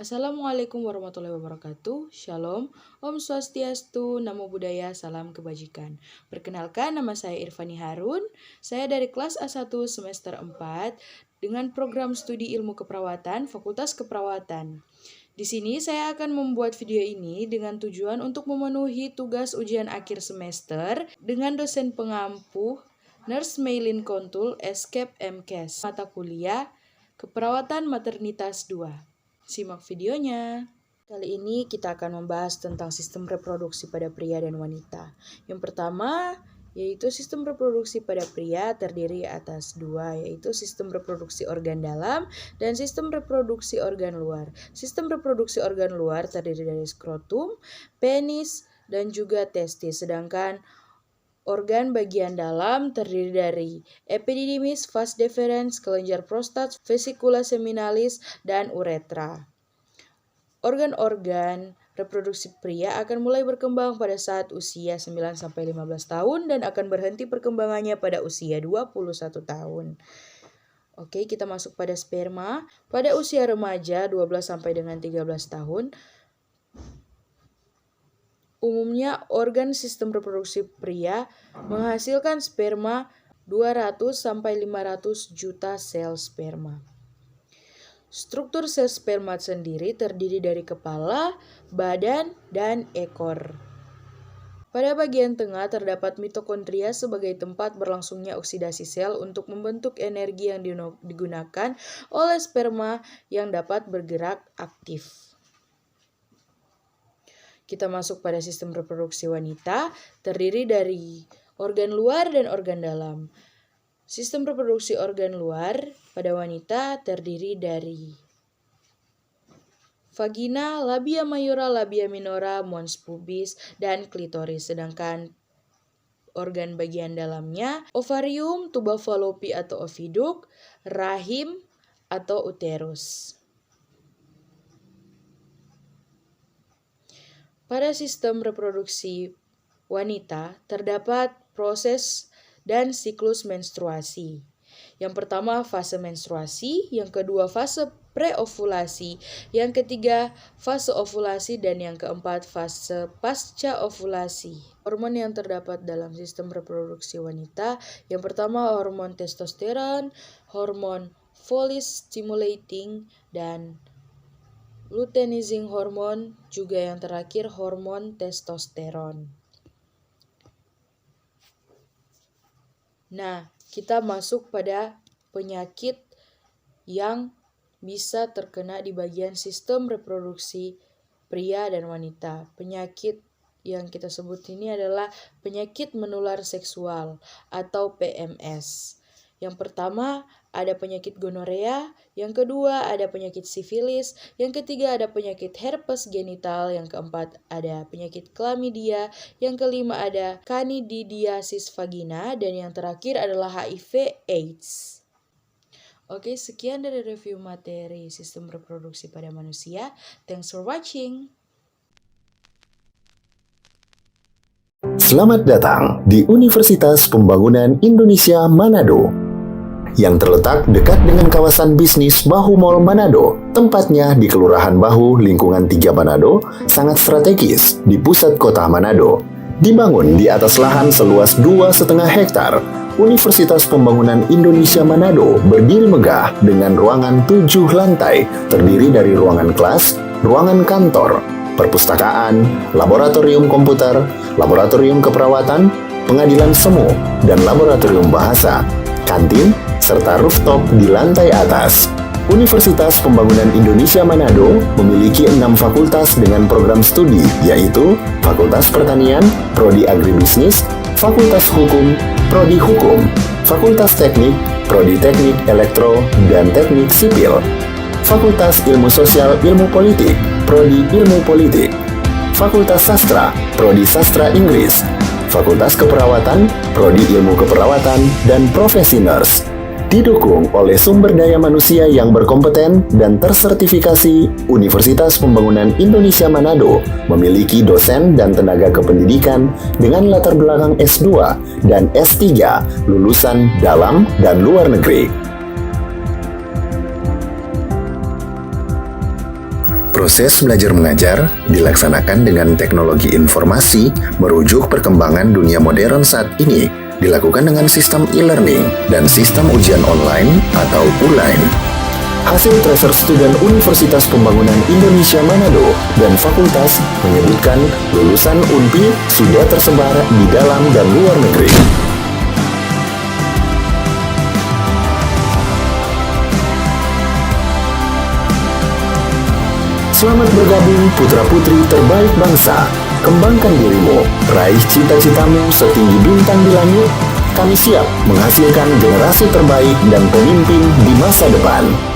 Assalamualaikum warahmatullahi wabarakatuh. Shalom, Om Swastiastu, Namo Buddhaya, Salam Kebajikan. Perkenalkan, nama saya Irfani Harun. Saya dari kelas A1 semester 4 dengan program studi ilmu keperawatan, Fakultas Keperawatan. Di sini saya akan membuat video ini dengan tujuan untuk memenuhi tugas ujian akhir semester dengan dosen pengampu Nurse Maylin Kontul, Escape MKes, mata kuliah Keperawatan Maternitas 2. Simak videonya. Kali ini kita akan membahas tentang sistem reproduksi pada pria dan wanita. Yang pertama, yaitu sistem reproduksi pada pria terdiri atas dua, yaitu sistem reproduksi organ dalam dan sistem reproduksi organ luar. Sistem reproduksi organ luar terdiri dari skrotum, penis, dan juga testis, sedangkan organ bagian dalam terdiri dari epididymis, vas deferens, kelenjar prostat, vesicula seminalis, dan uretra. Organ-organ reproduksi pria akan mulai berkembang pada saat usia 9-15 tahun dan akan berhenti perkembangannya pada usia 21 tahun. Oke, kita masuk pada sperma. Pada usia remaja 12 sampai dengan 13 tahun, umumnya organ sistem reproduksi pria menghasilkan sperma 200 sampai 500 juta sel sperma. Struktur sel sperma sendiri terdiri dari kepala, badan, dan ekor. Pada bagian tengah terdapat mitokondria sebagai tempat berlangsungnya oksidasi sel untuk membentuk energi yang digunakan oleh sperma yang dapat bergerak aktif. Kita masuk pada sistem reproduksi wanita, terdiri dari organ luar dan organ dalam. Sistem reproduksi organ luar pada wanita terdiri dari vagina, labia mayora, labia minora, mons pubis, dan klitoris. Sedangkan organ bagian dalamnya ovarium, tuba fallopi atau oviduk, rahim atau uterus. Pada sistem reproduksi wanita terdapat proses dan siklus menstruasi. Yang pertama fase menstruasi, yang kedua fase preovulasi, yang ketiga fase ovulasi, dan yang keempat fase pasca ovulasi. Hormon yang terdapat dalam sistem reproduksi wanita, yang pertama hormon testosteron, hormon follicle stimulating, dan luteinizing hormon, juga yang terakhir hormon testosteron. Nah, kita masuk pada penyakit yang bisa terkena di bagian sistem reproduksi pria dan wanita. Penyakit yang kita sebut ini adalah penyakit menular seksual atau PMS. Yang pertama ada penyakit gonorea, yang kedua ada penyakit sifilis, yang ketiga ada penyakit herpes genital, yang keempat ada penyakit chlamydia, yang kelima ada candidiasis vagina, dan yang terakhir adalah HIV/AIDS. Oke, sekian dari review materi sistem reproduksi pada manusia. Thanks for watching. Selamat datang di Universitas Pembangunan Indonesia Manado yang terletak dekat dengan kawasan bisnis Bahu Mall Manado. Tempatnya di Kelurahan Bahu, lingkungan 3 Manado, sangat strategis di pusat kota Manado. Dibangun di atas lahan seluas 2,5 hektar, Universitas Pembangunan Indonesia Manado berdiri megah dengan ruangan 7 lantai, terdiri dari ruangan kelas, ruangan kantor, perpustakaan, laboratorium komputer, laboratorium keperawatan, pengadilan semu, dan laboratorium bahasa, kantin, serta rooftop di lantai atas. Universitas Pembangunan Indonesia Manado memiliki 6 fakultas dengan program studi, yaitu Fakultas Pertanian, Prodi Agribisnis, Fakultas Hukum, Prodi Hukum, Fakultas Teknik, Prodi Teknik Elektro dan Teknik Sipil, Fakultas Ilmu Sosial Ilmu Politik, Prodi Ilmu Politik, Fakultas Sastra, Prodi Sastra Inggris, Fakultas Keperawatan, Prodi Ilmu Keperawatan, dan Profesi Nurse. Didukung oleh sumber daya manusia yang berkompeten dan tersertifikasi, Universitas Pembangunan Indonesia Manado memiliki dosen dan tenaga kependidikan dengan latar belakang S2 dan S3 lulusan dalam dan luar negeri. Proses belajar mengajar dilaksanakan dengan teknologi informasi merujuk perkembangan dunia modern saat ini, dilakukan dengan sistem e-learning dan sistem ujian online atau ULAIN. Hasil tracer student Universitas Pembangunan Indonesia Manado dan fakultas menyebutkan lulusan UNPI sudah tersebar di dalam dan luar negeri. Selamat bergabung putra-putri terbaik bangsa. Kembangkan dirimu, raih cita-citamu setinggi bintang di langit. Kami siap menghasilkan generasi terbaik dan pemimpin di masa depan.